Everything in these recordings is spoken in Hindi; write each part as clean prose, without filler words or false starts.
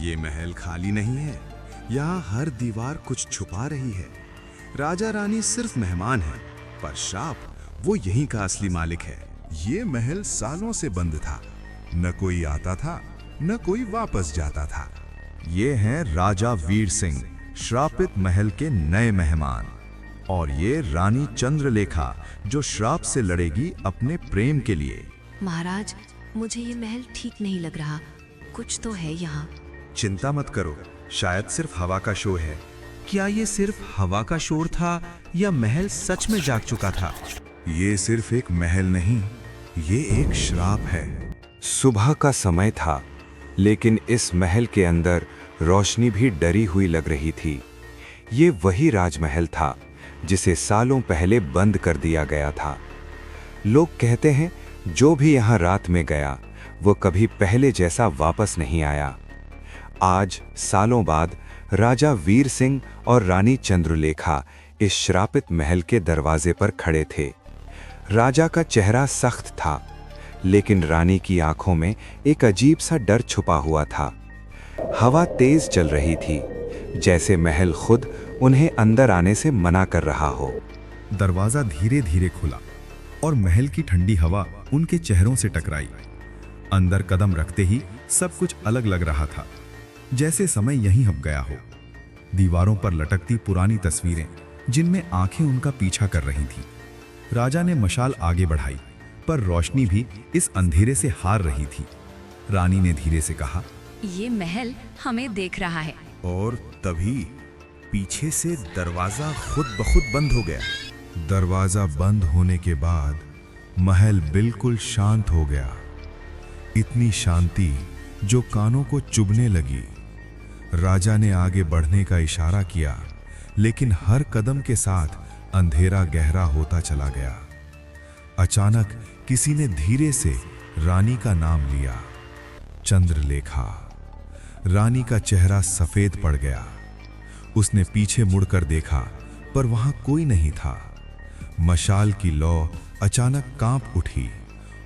ये महल खाली नहीं है, यहाँ हर दीवार कुछ छुपा रही है। राजा रानी सिर्फ मेहमान हैं, पर श्राप वो यहीं का असली मालिक है। ये महल सालों से बंद था, न कोई आता था न कोई वापस जाता था। ये हैं राजा वीर सिंह, श्रापित महल के नए मेहमान। और ये रानी चंद्रलेखा, जो श्राप से लड़ेगी अपने प्रेम के लिए। महाराज, मुझे ये महल ठीक नहीं लग रहा, कुछ तो है यहाँ। चिंता मत करो, शायद सिर्फ हवा का शो है। क्या ये सिर्फ हवा का शोर था या महल सच में जाग चुका था? ये सिर्फ एक महल नहीं, ये एक श्राप है। सुबह का समय था, लेकिन इस महल के अंदर रोशनी भी डरी हुई लग रही थी। ये वही राजमहल था जिसे सालों पहले बंद कर दिया गया था। लोग कहते हैं जो भी यहाँ रात में गया वो कभी पहले जैसा वापस नहीं आया। आज सालों बाद राजा वीर सिंह और रानी चंद्रलेखा इस श्रापित महल के दरवाजे पर खड़े थे। राजा का चेहरा सख्त था, लेकिन रानी की आंखों में एक अजीब सा डर छुपा हुआ था। हवा तेज चल रही थी, जैसे महल खुद उन्हें अंदर आने से मना कर रहा हो। दरवाजा धीरे धीरे खुला और महल की ठंडी हवा उनके चेहरों से टकराई। अंदर कदम रखते ही सब कुछ अलग लग रहा था, जैसे समय यहीं हप गया हो। दीवारों पर लटकती पुरानी तस्वीरें, जिनमें आंखें उनका पीछा कर रही थीं। राजा ने मशाल आगे बढ़ाई, पर रोशनी भी इस अंधेरे से हार रही थी। रानी ने धीरे से कहा, ये महल हमें देख रहा है। और तभी पीछे से दरवाजा खुद ब खुद बंद हो गया। दरवाजा बंद होने के बाद महल बिल्कुल शांत हो गया। इतनी शांति जो कानों को चुभने लगी। राजा ने आगे बढ़ने का इशारा किया, लेकिन हर कदम के साथ अंधेरा गहरा होता चला गया। अचानक किसी ने धीरे से रानी का नाम लिया, चंद्रलेखा। रानी का चेहरा सफेद पड़ गया। उसने पीछे मुड़कर देखा, पर वहां कोई नहीं था। मशाल की लौ अचानक कांप उठी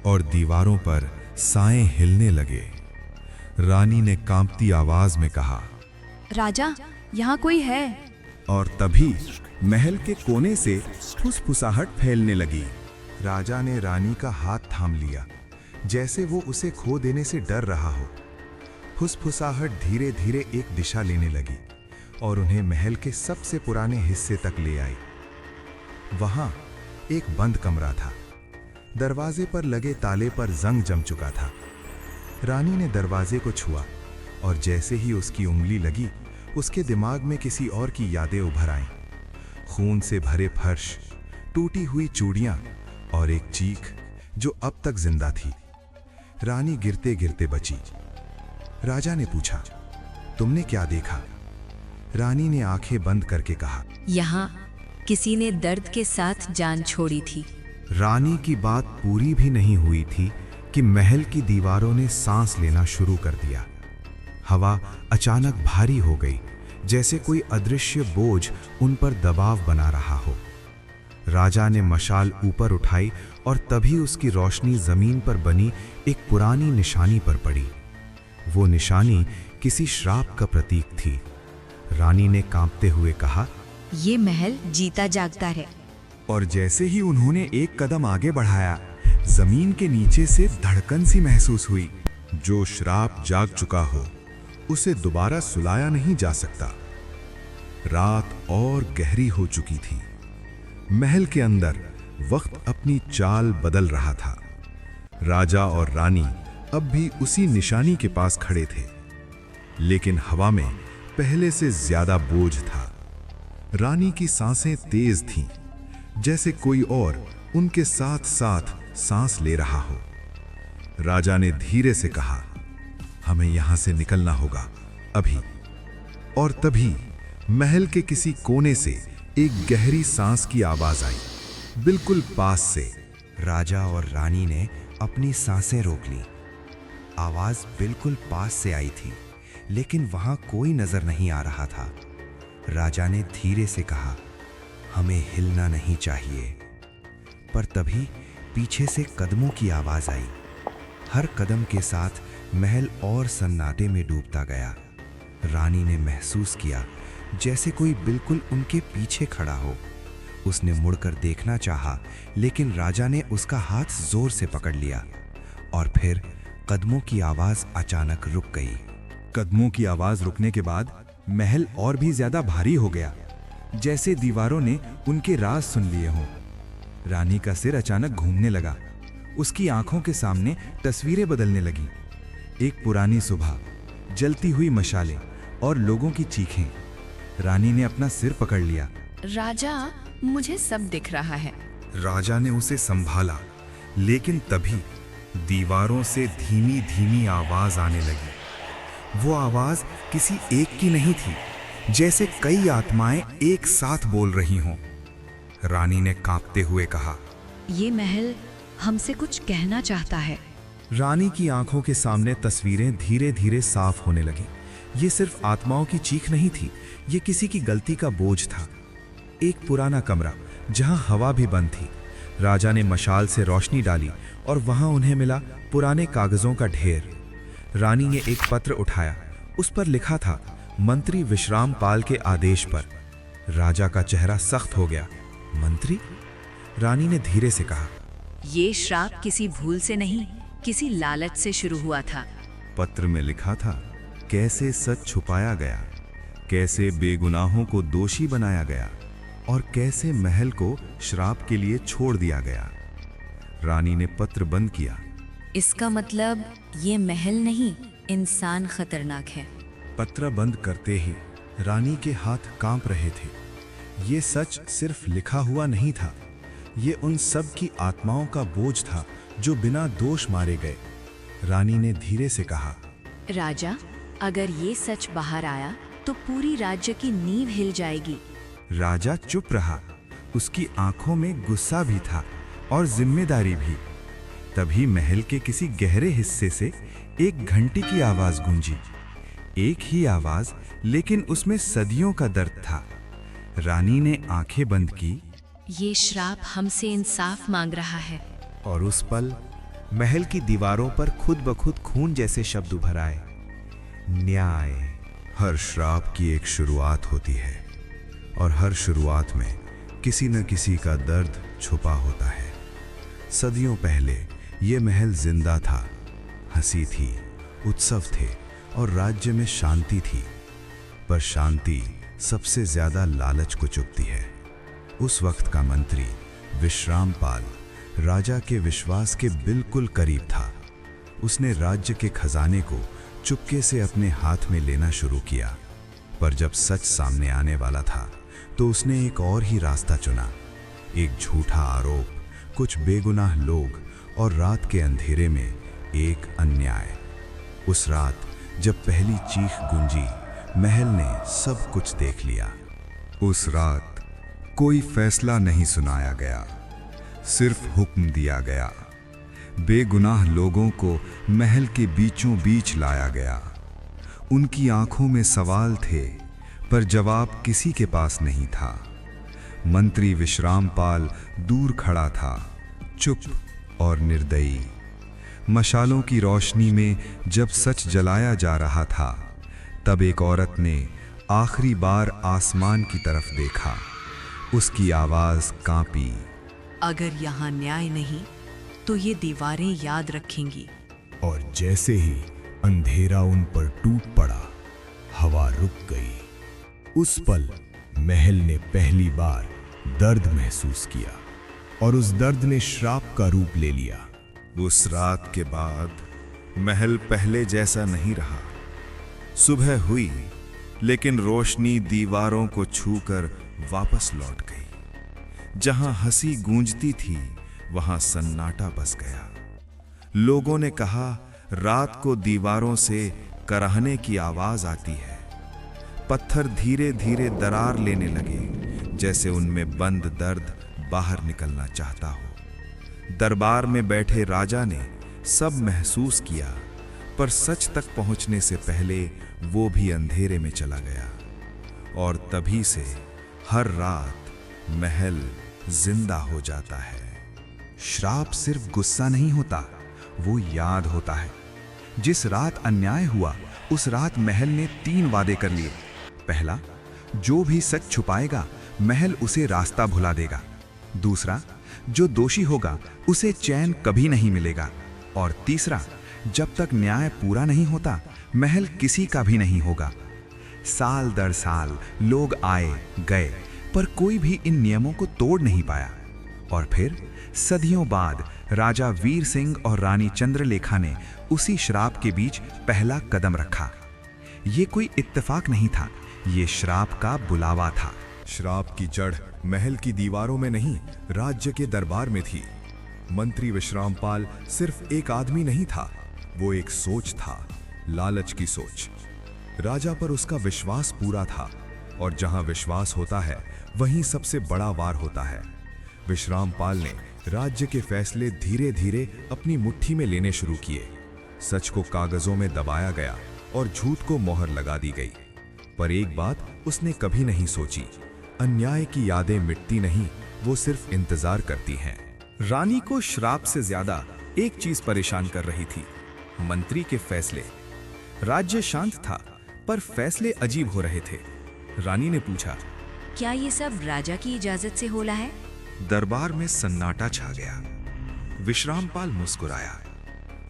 और दीवारों पर साएं हिलने लगे। रानी ने कांपती आवाज में कहा, राजा, यहाँ कोई है। और तभी महल के कोने से फुसफुसाहट फैलने लगी। राजा ने रानी का हाथ थाम लिया, जैसे वो उसे खो देने से डर रहा हो। फुसफुसाहट धीरे धीरे एक दिशा लेने लगी और उन्हें महल के सबसे पुराने हिस्से तक ले आई। वहां एक बंद कमरा था। दरवाजे पर लगे ताले पर जंग जम चुका था। रानी ने दरवाजे को छुआ और जैसे ही उसकी उंगली लगी, उसके दिमाग में किसी और की यादें उभर आईं। खून से भरे फर्श, टूटी हुई चूड़ियां और एक चीख जो अब तक जिंदा थी। रानी गिरते गिरते बची। राजा ने पूछा, तुमने क्या देखा? रानी ने आंखें बंद करके कहा, यहाँ किसी ने दर्द के साथ जान छोड़ी थी। रानी की बात पूरी भी नहीं हुई थी कि महल की दीवारों ने सांस लेना शुरू कर दिया। हवा अचानक भारी हो गई, जैसे कोई अदृश्य बोझ उन पर दबाव बना रहा हो। राजा ने मशाल ऊपर उठाई और तभी उसकी रोशनी जमीन पर बनी एक पुरानी निशानी पर पड़ी। वो निशानी किसी श्राप का प्रतीक थी। रानी ने कांपते हुए कहा, ये महल जीता जागता है। और जैसे ही उन्होंने एक कदम आगे बढ़ाया, जमीन के नीचे से धड़कन सी महसूस हुई। जो श्राप जाग चुका हो, उसे दोबारा सुलाया नहीं जा सकता। रात और गहरी हो चुकी थी। महल के अंदर वक्त अपनी चाल बदल रहा था। राजा और रानी अब भी उसी निशानी के पास खड़े थे, लेकिन हवा में पहले से ज्यादा बोझ था। रानी की सांसें तेज थीं, जैसे कोई और उनके साथ साथ सांस ले रहा हो। राजा ने धीरे से कहा, हमें यहां से निकलना होगा अभी। और तभी महल के किसी कोने से एक गहरी सांस की आवाज आई, बिल्कुल पास से। राजा और रानी ने अपनी सांसें रोक लीं। आवाज बिल्कुल पास से आई थी, लेकिन वहां कोई नजर नहीं आ रहा था। राजा ने धीरे से कहा, हमें हिलना नहीं चाहिए। पर तभी पीछे से कदमों की आवाज आई। हर कदम के साथ महल और सन्नाटे में डूबता गया। रानी ने महसूस किया जैसे कोई बिल्कुल उनके पीछे खड़ा हो। उसने मुड़कर देखना चाहा, लेकिन राजा ने उसका हाथ जोर से पकड़ लिया और फिर कदमों की आवाज अचानक रुक गई। कदमों की आवाज रुकने के बाद महल और भी ज्यादा भारी हो गया, जैसे दीवारों ने उनके राज सुन लिए हों। रानी का सिर अचानक घूमने लगा। उसकी आंखों के सामने तस्वीरें बदलने लगीं। एक पुरानी सुबह, जलती हुई मशालें और लोगों की चीखें। रानी ने अपना सिर पकड़ लिया। राजा, मुझे सब दिख रहा है। राजा ने उसे संभाला, लेकिन तभी दीवारों से धीमी धीमी आवाज आने लगी। वो आवाज किसी एक की नहीं थी, जैसे कई आत्माएं एक साथ बोल रही हों। रानी ने कांपते हुए कहा, ये महल हमसे कुछ कहना चाहता है। रानी की आंखों के सामने तस्वीरें धीरे धीरे साफ होने लगीं। ये सिर्फ आत्माओं की चीख नहीं थी, ये किसी की गलती का बोझ था। एक पुराना कमरा जहां हवा भी बंद थी। राजा ने मशाल से रोशनी डाली और वहां उन्हें मिला पुराने कागजों का ढेर। रानी ने एक पत्र उठाया। उस पर लिखा था, मंत्री विश्राम पाल के आदेश पर। राजा का चेहरा सख्त हो गया। मंत्री? रानी ने धीरे से कहा। ये श्राप किसी भूल से नहीं, किसी लालच से शुरू हुआ था। पत्र में लिखा था कैसे सच छुपाया गया, कैसे बेगुनाहों को दोषी बनाया गया और कैसे महल को श्राप के लिए छोड़ दिया गया। रानी ने पत्र बंद किया। इसका मतलब ये महल नहीं, इंसान खतरनाक है। पत्र बंद करते ही रानी के हाथ कांप रहे थे। ये सच सिर्फ लिखा हुआ नहीं था, ये उन सब की आत्माओं का बोझ था जो बिना दोष मारे गए। रानी ने धीरे से कहा, राजा, अगर ये सच बाहर आया तो पूरी राज्य की नींव हिल जाएगी। राजा चुप रहा। उसकी आंखों में गुस्सा भी था और जिम्मेदारी भी। तभी महल के किसी गहरे हिस्से से एक घंटी की आवाज गूंजी। एक ही आवाज, लेकिन उसमें सदियों का दर्द था। रानी ने आंखें बंद की। ये श्राप हमसे इंसाफ मांग रहा है। और उस पल महल की दीवारों पर खुद ब खुद खून जैसे शब्द उभर आए। न्याय। हर श्राप की एक शुरुआत होती है और हर शुरुआत में किसी न किसी का दर्द छुपा होता है। सदियों पहले ये महल जिंदा था, हंसी थी, उत्सव थे और राज्य में शांति थी। पर शांति सबसे ज्यादा लालच को चुभती है। उस वक्त का मंत्री विश्राम पाल राजा के विश्वास के बिल्कुल करीब था। उसने राज्य के खजाने को चुपके से अपने हाथ में लेना शुरू किया। पर जब सच सामने आने वाला था तो उसने एक और ही रास्ता चुना। एक झूठा आरोप, कुछ बेगुनाह लोग और रात के अंधेरे में एक अन्याय। उस रात जब पहली चीख गूंजी, महल ने सब कुछ देख लिया। उस रात कोई फैसला नहीं सुनाया गया, सिर्फ हुक्म दिया गया। बेगुनाह लोगों को महल के बीचों बीच लाया गया। उनकी आंखों में सवाल थे, पर जवाब किसी के पास नहीं था। मंत्री विश्राम पाल दूर खड़ा था, चुप और निर्दयी। मशालों की रोशनी में जब सच जलाया जा रहा था, तब एक औरत ने आखिरी बार आसमान की तरफ देखा। उसकी आवाज कांपी। अगर यहाँ न्याय नहीं तो ये दीवारें याद रखेंगी। और जैसे ही अंधेरा उन पर टूट पड़ा, हवा रुक गई। उस पल महल ने पहली बार दर्द महसूस किया और उस दर्द ने श्राप का रूप ले लिया। उस रात के बाद महल पहले जैसा नहीं रहा। सुबह हुई, लेकिन रोशनी दीवारों को छूकर वापस लौट गई। जहां हंसी गूंजती थी, वहां सन्नाटा बस गया। लोगों ने कहा, रात को दीवारों से कराहने की आवाज आती है। पत्थर धीरे धीरे दरार लेने लगे, जैसे उनमें बंद दर्द बाहर निकलना चाहता हो। दरबार में बैठे राजा ने सब महसूस किया, पर सच तक पहुंचने से पहले वो भी अंधेरे में चला गया। और तभी से हर रात महल जिंदा हो जाता है। श्राप सिर्फ गुस्सा नहीं होता, वो याद होता है। जिस रात अन्याय हुआ, उस रात महल ने 3 वादे कर लिए। पहला, जो भी सच छुपाएगा महल उसे रास्ता भुला देगा। दूसरा, जो दोषी होगा उसे चैन कभी नहीं मिलेगा। और तीसरा, जब तक न्याय पूरा नहीं होता महल किसी का भी नहीं होगा। साल दर साल लोग आए गए, पर कोई भी इन नियमों को तोड़ नहीं पाया। और फिर सदियों बाद राजा वीर सिंह और रानी चंद्रलेखा ने उसी श्राप के बीच पहला कदम रखा। ये कोई इत्तेफाक नहीं था, ये श्राप का बुलावा था। श्राप की जड़ महल की दीवारों में नहीं, राज्य के दरबार में थी। मंत्री विश्रामपाल सिर्फ एक आदमी नहीं था, वो एक सोच था, लालच की सोच। राजा पर उसका विश्वास पूरा था, और जहां विश्वास होता है वहीं सबसे बड़ा वार होता है। विश्रामपाल ने राज्य के फैसले धीरे धीरे अपनी मुट्ठी में लेने शुरू किए। सच को कागजों में दबाया गया और झूठ को मोहर लगा दी गई। पर एक बात उसने कभी नहीं सोची, अन्याय की यादें मिटती नहीं, वो सिर्फ इंतजार करती हैं। रानी को श्राप से ज्यादा एक चीज परेशान कर रही थी, मंत्री के फैसले। राज्य शांत था, पर फैसले अजीब हो रहे थे। रानी ने पूछा, क्या ये सब राजा की इजाजत से होला है? दरबार में सन्नाटा छा गया। विश्रामपाल मुस्कुराया,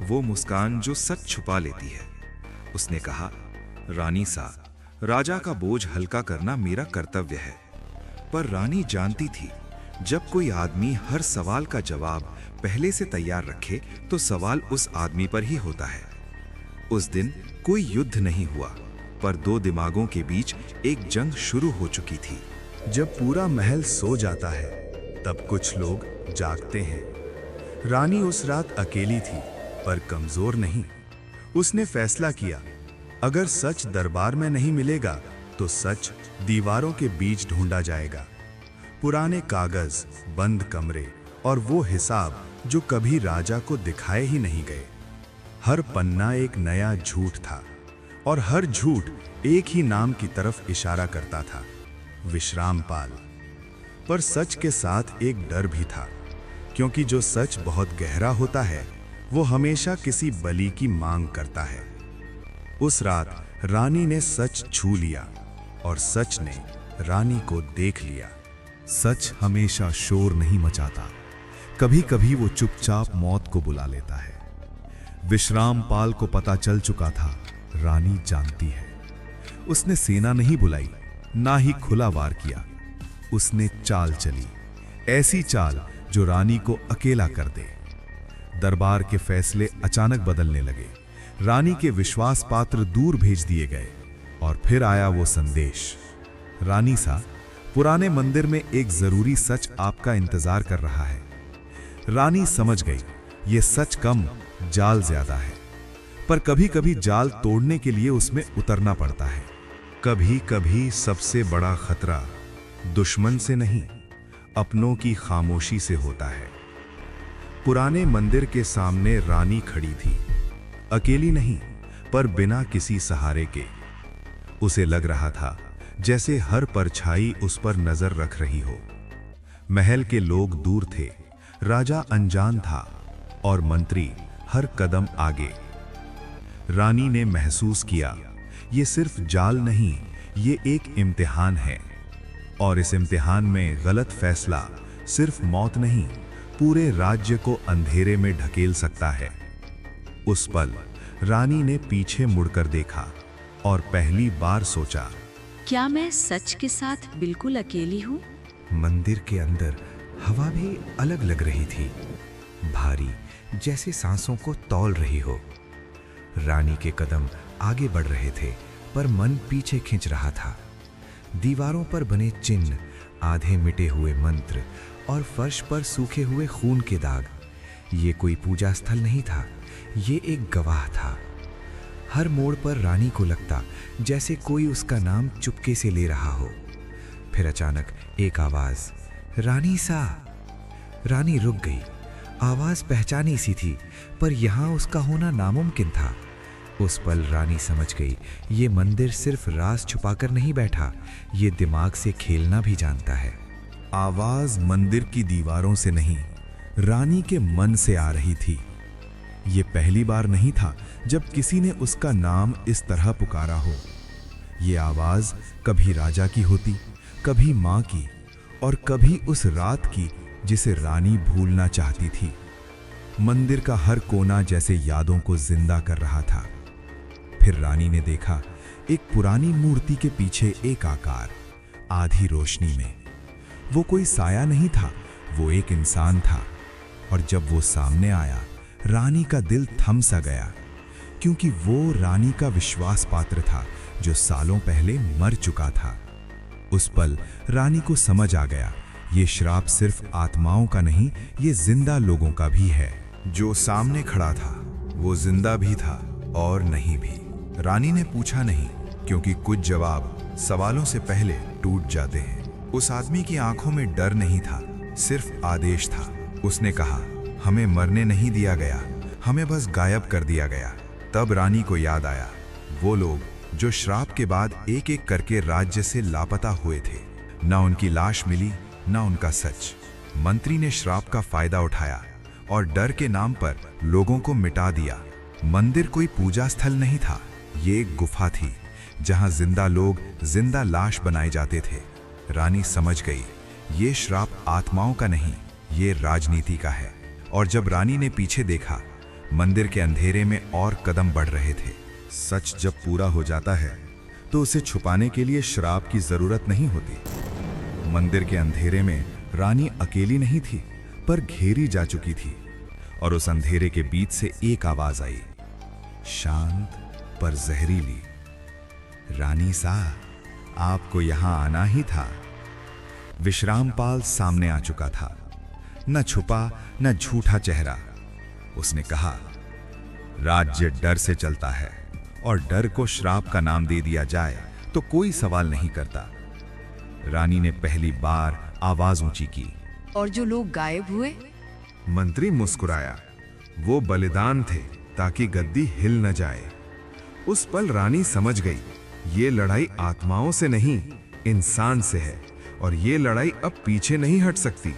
वो मुस्कान जो सच छुपा लेती है। उसने कहा, रानी सा, राजा का बोझ हल्का करना मेरा कर्तव्य है। पर रानी जानती थी, जब कोई आदमी हर सवाल का जवाब पहले से तैयार रखे तो सवाल उस आदमी पर ही होता है। उस दिन कोई युद्ध नहीं हुआ, पर 2 दिमागों के बीच एक जंग शुरू हो चुकी थी। जब पूरा महल सो जाता है तब कुछ लोग जागते हैं। रानी उस रात अकेली थी, पर कमजोर नहीं। उसने फैसला किया, अगर सच दरबार में नहीं मिलेगा तो सच दीवारों के बीच ढूंढा जाएगा। पुराने कागज, बंद कमरे और वो हिसाब जो कभी राजा को दिखाए ही नहीं गए। हर पन्ना एक नया झूठ था, और हर झूठ एक ही नाम की तरफ इशारा करता था, विश्रामपाल। पर सच के साथ एक डर भी था, क्योंकि जो सच बहुत गहरा होता है वो हमेशा किसी बलि की मांग करता है। उस रात रानी ने सच छू लिया, और सच ने रानी को देख लिया। सच हमेशा शोर नहीं मचाता, कभी कभी वो चुपचाप मौत को बुला लेता है। विश्रामपाल को पता चल चुका था, रानी जानती है। उसने सेना नहीं बुलाई, ना ही खुला वार किया। उसने चाल चली, ऐसी चाल जो रानी को अकेला कर दे। दरबार के फैसले अचानक बदलने लगे। रानी के विश्वास पात्र दूर भेज दिए गए, और फिर आया वो संदेश, रानी सा, पुराने मंदिर में एक जरूरी सच आपका इंतजार कर रहा है। रानी समझ गई, ये सच कम, जाल ज्यादा है। पर कभी कभी जाल तोड़ने के लिए उसमें उतरना पड़ता है। कभी कभी सबसे बड़ा खतरा दुश्मन से नहीं, अपनों की खामोशी से होता है। पुराने मंदिर के सामने रानी खड़ी थी, अकेली नहीं, पर बिना किसी सहारे के। उसे लग रहा था जैसे हर परछाई उस पर नजर रख रही हो। महल के लोग दूर थे, राजा अनजान था, और मंत्री हर कदम आगे। रानी ने महसूस किया, ये सिर्फ जाल नहीं, ये एक इम्तिहान है, और इस इम्तिहान में गलत फैसला सिर्फ मौत नहीं, पूरे राज्य को अंधेरे में ढकेल सकता है। उस पल रानी ने पीछे मुड़कर देखा और पहली बार सोचा, क्या मैं सच के साथ बिल्कुल अकेली हूँ? मंदिर के अंदर हवा भी अलग लग रही थी, भारी, जैसे सांसों को तौल रही हो। रानी के कदम आगे बढ़ रहे थे, पर मन पीछे खींच रहा था। दीवारों पर बने चिन्ह, आधे मिटे हुए मंत्र और फर्श पर सूखे हुए खून के दाग। ये कोई पूजा स्थल नहीं था, ये एक गवाह था। हर मोड़ पर रानी को लगता जैसे कोई उसका नाम चुपके से ले रहा हो। फिर अचानक एक आवाज, रानी सा। रानी रुक गई। आवाज पहचानी सी थी, पर यहां उसका होना नामुमकिन था। उस पल रानी समझ गई, ये मंदिर सिर्फ राज छुपाकर नहीं बैठा, ये दिमाग से खेलना भी जानता है। आवाज मंदिर की दीवारों से नहीं, रानी के मन से आ रही थी। ये पहली बार नहीं था जब किसी ने उसका नाम इस तरह पुकारा हो। ये आवाज कभी राजा की होती, कभी माँ की, और कभी उस रात की जिसे रानी भूलना चाहती थी। मंदिर का हर कोना जैसे यादों को जिंदा कर रहा था। फिर रानी ने देखा एक पुरानी मूर्ति के पीछे एक आकार, आधी रोशनी में। वो कोई साया नहीं था, वो एक इंसान था। और जब वो सामने आया, रानी का दिल थम सा गया, क्योंकि वो रानी का विश्वास पात्र था जो सालों पहले मर चुका था। उस पल रानी को समझ आ गया, ये श्राप सिर्फ आत्माओं का नहीं, ये जिंदा लोगों का भी है। जो सामने खड़ा था वो जिंदा भी था और नहीं भी। रानी ने पूछा नहीं, क्योंकि कुछ जवाब सवालों से पहले टूट जाते हैं। उस आदमी की आंखों में डर नहीं था, सिर्फ आदेश था। उसने कहा, हमें मरने नहीं दिया गया, हमें बस गायब कर दिया गया। तब रानी को याद आया वो लोग जो श्राप के बाद एक एक करके राज्य से लापता हुए थे। ना उनकी लाश मिली, ना उनका सच। मंत्री ने श्राप का फायदा उठाया और डर के नाम पर लोगों को मिटा दिया। मंदिर कोई पूजा स्थल नहीं था, ये एक गुफा थी जहां जिंदा लोग जिंदा लाश बनाए जाते थे। रानी समझ गई, ये श्राप आत्माओं का नहीं, ये राजनीति का है। और जब रानी ने पीछे देखा, मंदिर के अंधेरे में और कदम बढ़ रहे थे। सच जब पूरा हो जाता है तो उसे छुपाने के लिए श्राप की जरूरत नहीं होती। मंदिर के अंधेरे में रानी अकेली नहीं थी, पर घेरी जा चुकी थी। और उस अंधेरे के बीच से एक आवाज आई, शांत पर जहरीली, रानी सा, आपको यहां आना ही था। विश्रामपाल सामने आ चुका था, न छुपा न झूठा चेहरा। उसने कहा, राज्य डर से चलता है, और डर को श्राप का नाम दे दिया जाए तो कोई सवाल नहीं करता। रानी ने पहली बार आवाज ऊंची की, और जो लोग गायब हुए? मंत्री मुस्कुराया, वो बलिदान थे ताकि गद्दी हिल न जाए। उस पल रानी समझ गई, ये लड़ाई आत्माओं से नहीं, इंसान से है, और ये लड़ाई अब पीछे नहीं हट सकती।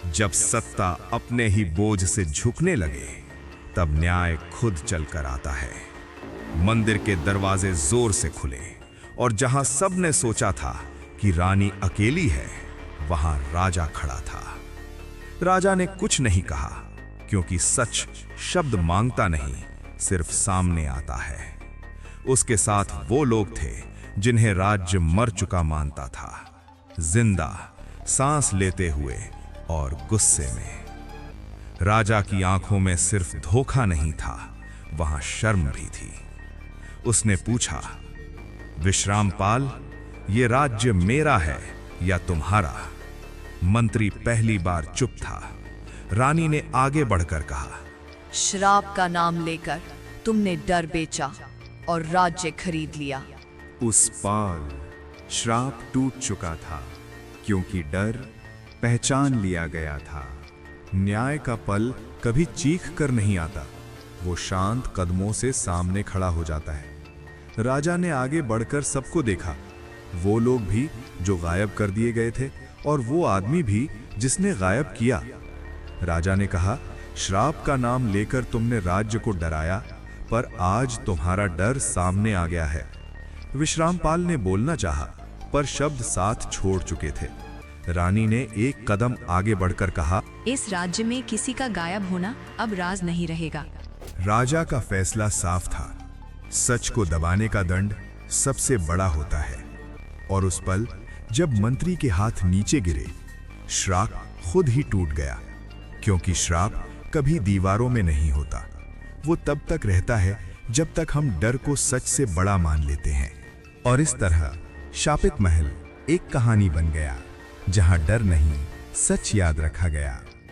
जब सत्ता अपने ही बोझ से झुकने लगे, तब न्याय खुद चलकर आता है। मंदिर के दरवाजे जोर से खुले, और जहां सबने सोचा था कि रानी अकेली है, वहां राजा खड़ा था। राजा ने कुछ नहीं कहा, क्योंकि सच शब्द मांगता नहीं, सिर्फ सामने आता है। उसके साथ वो लोग थे जिन्हें राज्य मर चुका मानता था, जिंदा, सांस लेते हुए और गुस्से में। राजा की आंखों में सिर्फ धोखा नहीं था, वहां शर्म भी थी। उसने पूछा, विश्रामपाल, ये राज्य मेरा है या तुम्हारा? मंत्री पहली बार चुप था। रानी ने आगे बढ़कर कहा, श्राप का नाम लेकर तुमने डर बेचा और राज्य खरीद लिया। उस पाल श्राप टूट चुका था, क्योंकि डर पहचान लिया गया था। न्याय का पल कभी चीख कर नहीं आता, वो शांत कदमों से सामने खड़ा हो जाता है। राजा ने आगे बढ़कर सबको देखा, वो लोग भी जो गायब कर दिए गए थे, और वो आदमी भी जिसने गायब किया। राजा ने कहा, श्राप का नाम लेकर तुमने राज्य को डराया, पर आज तुम्हारा डर सामने आ गया है। विश्रामपाल ने बोलना चाहा, पर शब्द साथ छोड़ चुके थे। रानी ने एक कदम आगे बढ़कर कहा, इस राज्य में किसी का गायब होना अब राज नहीं रहेगा। राजा का फैसला साफ था, सच को दबाने का दंड सबसे बड़ा होता है। और उस पल जब मंत्री के हाथ नीचे गिरे, श्राप खुद ही टूट गया, क्योंकि श्राप कभी दीवारों में नहीं होता, वो तब तक रहता है जब तक हम डर को सच से बड़ा मान लेते हैं। और इस तरह शापित महल एक कहानी बन गया, जहां डर नहीं, सच याद रखा गया।